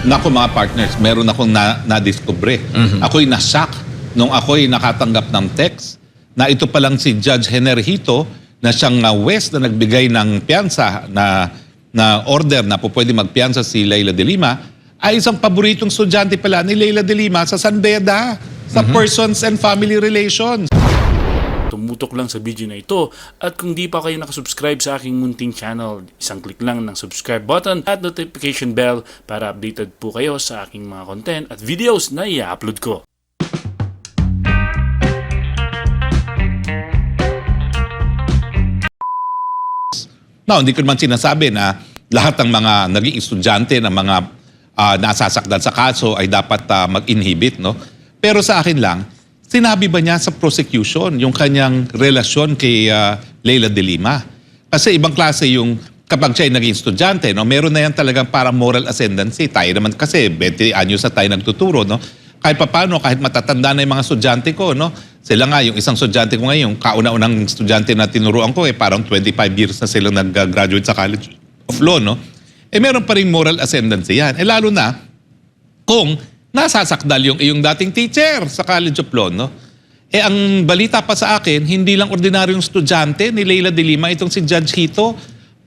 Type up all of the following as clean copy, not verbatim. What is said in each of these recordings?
Naku mga partners, meron akong na-discover. Ako'y na-shock nung ako'y nakatanggap ng text na ito palang si Judge Generhito na siyang West na nagbigay ng piyansa na order na po pwede magpiyansa si Leila de Lima ay isang paboritong estudyante pala ni Leila de Lima sa San Beda, sa Persons and Family Relations. Tumutok lang sa video na ito at kung di pa kayo nakasubscribe sa aking munting channel, isang click lang ng subscribe button at notification bell para updated po kayo sa aking mga content at videos na i-upload ko. Now, hindi ko naman sinasabi na lahat ng mga naging estudyante ng mga nasasakdal sa kaso ay dapat mag-inhibit, no? Pero sa akin lang, sinabi ba niya sa prosecution yung kanyang relasyon kay Leila de Lima? Kasi ibang klase yung kapag siya ay naging estudyante, no? Meron na yan talagang parang moral ascendancy. Tayo naman kasi 20 anyos na tayo nagtuturo, no? Kahit paano, kahit matatanda na yung mga estudyante ko, no? Sila nga, yung isang estudyante ko ngayon, kauna-unang estudyante na tinuruan ko, parang 25 years na silang nag-graduate sa College of Law, no? Meron pa rin moral ascendancy yan. Lalo na kung nasasakdal yung iyong dating teacher sa College of Law, no? Ang balita pa sa akin, hindi lang ordinaryong estudyante ni Leila de Lima, itong si Judge Hito,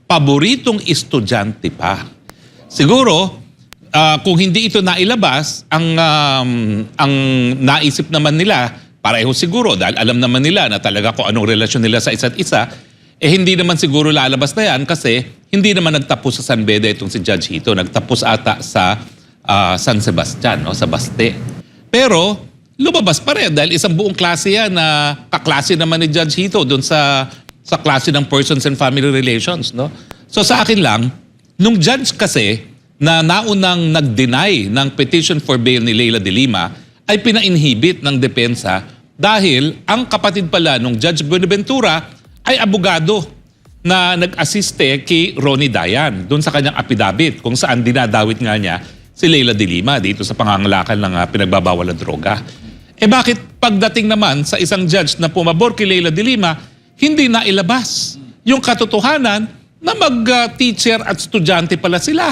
paboritong estudyante pa. Siguro, kung hindi ito nailabas, ang naisip naman nila, pareho siguro, dahil alam naman nila na talaga kung anong relasyon nila sa isa't isa, hindi naman siguro lalabas na yan kasi hindi naman nagtapos sa San Beda itong si Judge Hito. Nagtapos ata sa San Sebastian, no? Sa Baste. Pero lumabas pa rin dahil isang buong klase yan na kaklase naman ni Judge Hito doon sa klase ng Persons and Family Relations, no? So sa akin lang, nung judge kasi na naunang nag-deny ng petition for bail ni Leila de Lima ay pina-inhibit ng depensa dahil ang kapatid pala nung Judge Buenaventura ay abogado na nag-assiste kay Ronnie Dayan doon sa kanyang affidavit kung saan dinadawit nga niya si Leila de Lima dito sa pangangalakan ng pinagbabawal ng droga. Bakit pagdating naman sa isang judge na pumabor kay Leila de Lima, hindi na ilabas yung katotohanan na mag-teacher at estudyante pala sila?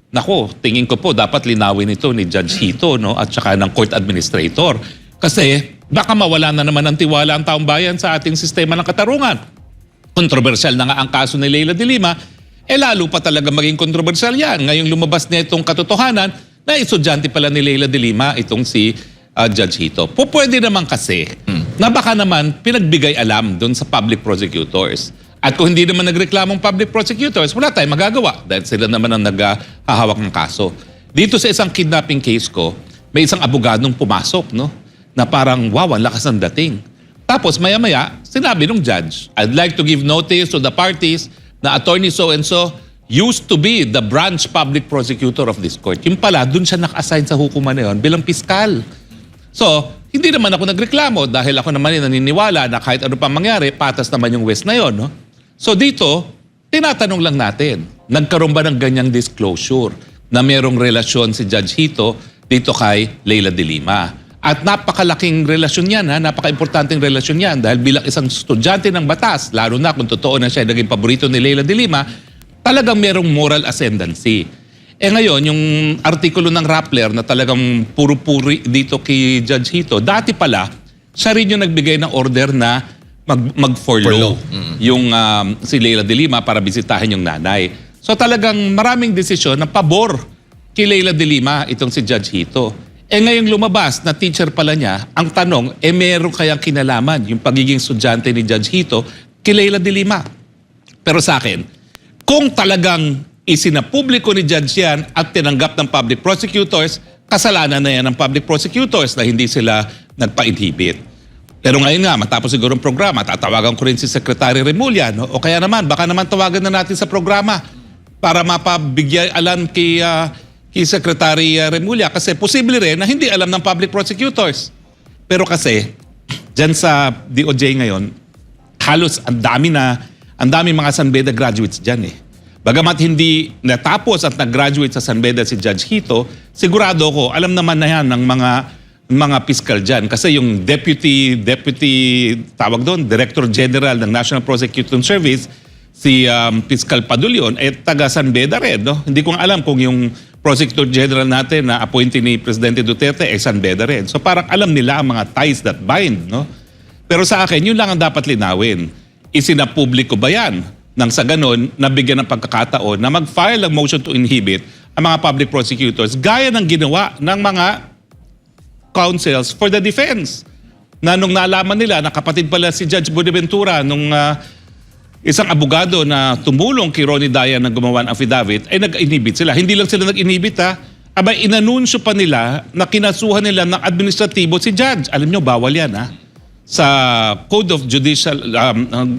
Nako, tingin ko po dapat linawin ito ni Judge Hito, no? At saka ng court administrator. Kasi baka mawala na naman ng tiwala ang taong bayan sa ating sistema ng katarungan. Kontrobersyal na nga ang kaso ni Leila de Lima, lalo pa talaga maging kontrobersyal yan. Ngayong lumabas na itong katotohanan na estudyante pala ni Leila de Lima, itong si Judge Hito. Pwede naman kasi na baka naman pinagbigay alam doon sa public prosecutors. At kung hindi naman nagreklamong public prosecutors, wala tayong magagawa dahil sila naman ang naghahawak ng kaso. Dito sa isang kidnapping case ko, may isang abogadong pumasok, no? Na parang, wow, ang lakas ng dating. Tapos maya-maya, sinabi ng judge, I'd like to give notice to the parties na attorney so-and-so used to be the branch public prosecutor of this court. Yung pala, dun siya naka-assign sa hukuman na yun bilang piskal. So, hindi naman ako nagreklamo dahil ako naman naniniwala na kahit ano pa mangyari, patas naman yung West na yun, no? So dito, tinatanong lang natin, nagkaroon ba ng ganyang disclosure na mayroong relasyon si Judge Hito dito kay Leila de Lima? At napakalaking relasyon yan, napaka-importanting relasyon yan dahil bilang isang estudyante ng batas, lalo na kung totoo na siya naging paborito ni Leila de Lima, talagang mayroong moral ascendancy. Ngayon, yung artikulo ng Rappler na talagang puro-puri dito kay Judge Hito, dati pala, siya rin yung nagbigay ng order na mag-furlough yung si Leila de Lima para bisitahin yung nanay. So talagang maraming desisyon na pabor kay Leila de Lima itong si Judge Hito. Ngayong lumabas na teacher pala niya, ang tanong, meron kayang kinalaman yung pagiging estudyante ni Judge Hito kay Leila de Lima? Pero sa akin, kung talagang isinapubliko ni Judge yan at tinanggap ng public prosecutors, kasalanan na yan ng public prosecutors na hindi sila nagpa-inhibit. Pero ngayon nga, matapos siguro ang programa, tatawagan ko rin si Secretary Remulla, no? O kaya naman, baka naman tawagan na natin sa programa para mapabigyan alam kay Secretary Remulla kasi posible rin na hindi alam ng public prosecutors. Pero kasi, dyan sa DOJ ngayon, halos ang dami mga San Beda graduates dyan eh. Bagamat hindi natapos at nag-graduate sa San Beda si Judge Hito, sigurado ko, alam naman na yan ng mga piskal dyan. Kasi yung deputy tawag doon, Director General ng National Prosecution Service, si Piskal Padulyon, taga San Beda rin, no? Hindi ko alam kung yung Prosecutor General natin na appointee ni Presidente Duterte, San Beda rin. So parang alam nila ang mga ties that bind, no? Pero sa akin, yun lang ang dapat linawin. Isinapubliko ba yan? Nang sa ganun, nabigyan ng pagkakataon na mag-file ng motion to inhibit ang mga public prosecutors gaya ng ginawa ng mga counsels for the defense. Na nung nalaman nila na kapatid pala si Judge Buenaventura nung isang abogado na tumulong kay Ronnie Dayan na gumawa ng affidavit, ay nag-inhibit sila. Hindi lang sila nag-inhibit abay inanunsyo pa nila na kinasuhan nila ng administratibo si Judge. Alam nyo, bawal yan Sa Code of Judicial,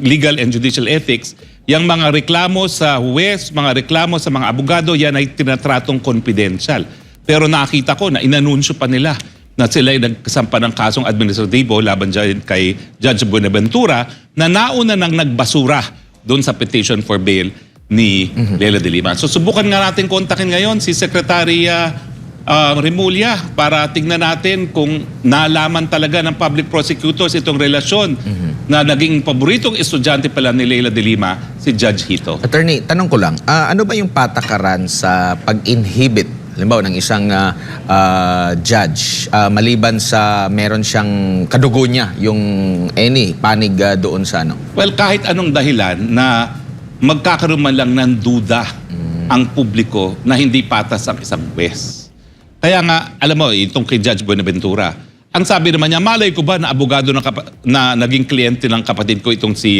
Legal and Judicial Ethics, yung mga reklamo sa huwes, mga reklamo sa mga abogado, yan ay tinatratong confidential. Pero nakita ko na inanunsyo pa nila na sila ay nagkasampa ng kasong administratibo laban dyan kay Judge Buenaventura na nauna nang nagbasura doon sa petition for bail ni Leila de Lima. So subukan nga natin kontakin ngayon si Secretary Remulla para tingnan natin kung nalaman talaga ng public prosecutors itong relasyon na naging paboritong estudyante pala ni Leila de Lima, si Judge Hito. Attorney, tanong ko lang, ano ba yung patakaran sa pag-inhibit halimbawa ng isang judge maliban sa meron siyang kadugo niya yung panig doon sa ano? Well, kahit anong dahilan na magkakaroon man lang ng duda ang publiko na hindi patas ang isang huwes. Kaya nga, alam mo, itong kay Judge Buenaventura, ang sabi naman niya, malay ko ba na abogado na naging kliyente ng kapatid ko itong si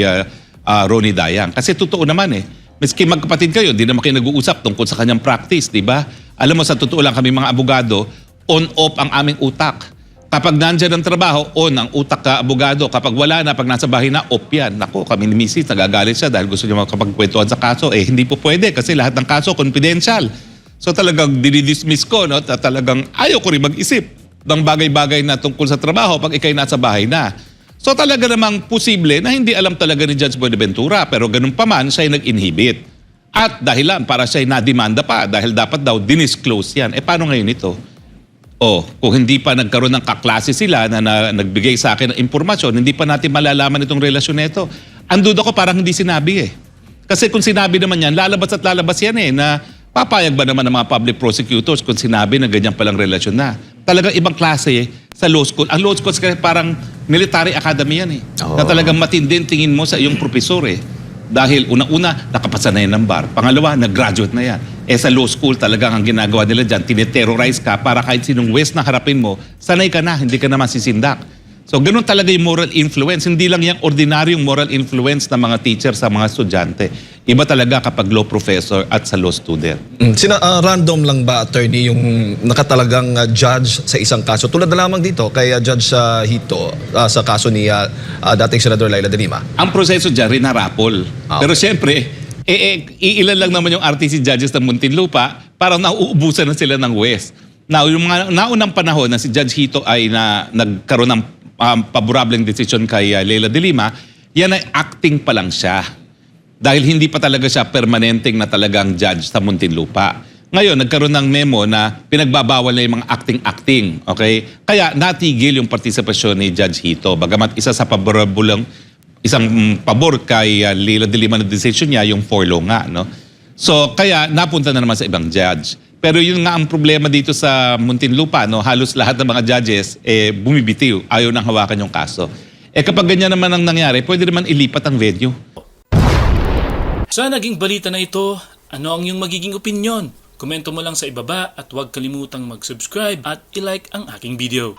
Ronnie Dayan? Kasi totoo naman Miski magkapatid kayo, di naman kayo nag-uusap tungkol sa kanyang practice, di ba? Alam mo, sa totoo lang kami mga abogado, on-off ang aming utak. Kapag nandyan ang trabaho, on ang utak ka abogado. Kapag wala na, pag nasa bahay na, off yan. Naku, kami ni Mrs. nagagalit siya dahil gusto niya makapagkwentuhan sa kaso. Hindi po pwede kasi lahat ng kaso confidential. So talagang dinidismiss ko, no? Talagang ayaw ko rin mag-isip ng bagay-bagay na tungkol sa trabaho pag ikay nasa bahay na. So talaga namang posible na hindi alam talaga ni Judge Buenaventura pero ganun pa man siya ay nag-inhibit. At dahilan para siya ay nademanda pa dahil dapat daw dinisclose yan. Paano ngayon ito? Kung hindi pa nagkaroon ng kaklase sila na nagbigay sa akin ng impormasyon, hindi pa natin malalaman itong relasyon nito. Ang duda ko parang hindi sinabi Kasi kung sinabi naman yan, lalabas at lalabas yan na papayag ba naman ng mga public prosecutors kung sinabi na ganyan palang relasyon na. Talagang ibang klase sa law school. Ang law school kasi parang military academy yan Na talagang matindin tingin mo sa iyong profesor Dahil unang-una, nakapasa na yan ng bar. Pangalawa, nag-graduate na yan. Sa law school talagang ang ginagawa nila dyan, tineterrorize ka para kahit sinong west na harapin mo, sanay ka na, hindi ka na masisindak. So ganun talaga yung moral influence. Hindi lang yung ordinaryong moral influence ng mga teacher sa mga estudyante. Iba talaga kapag law professor at sa law student. Random lang ba, attorney, yung nakatalagang judge sa isang kaso? Tulad na lamang dito kay Judge Hito sa kaso ni dating Senador Leila de Lima. Ang proseso dyan, rinarapol. Okay. Pero siyempre, iilan lang naman yung RTC judges ng Muntinlupa, parang nauubusan na sila ng West. Now, yung mga naunang panahon na si Judge Hito ay nagkaroon ng paborableng desisyon kay Leila de Lima, yan ay acting pa lang siya. Dahil hindi pa talaga siya permanenteng na talagang judge sa Muntinlupa. Ngayon, nagkaroon ng memo na pinagbabawal na yung mga acting-acting. Okay? Kaya natigil yung partisipasyon ni Judge Hito. Bagamat isa sa isang pabor kay Leila de Lima na decision niya, yung for law nga. No? So, kaya napunta na naman sa ibang judge. Pero yun nga ang problema dito sa Muntinlupa, no? Halos lahat ng mga judges bumibitiw, ayaw nang hawakan yung kaso. Kapag ganyan naman ang nangyari, pwede naman ilipat ang venue. Sa naging balita na ito, ano ang iyong magiging opinyon? Komento mo lang sa ibaba at huwag kalimutang mag-subscribe at i-like ang aking video.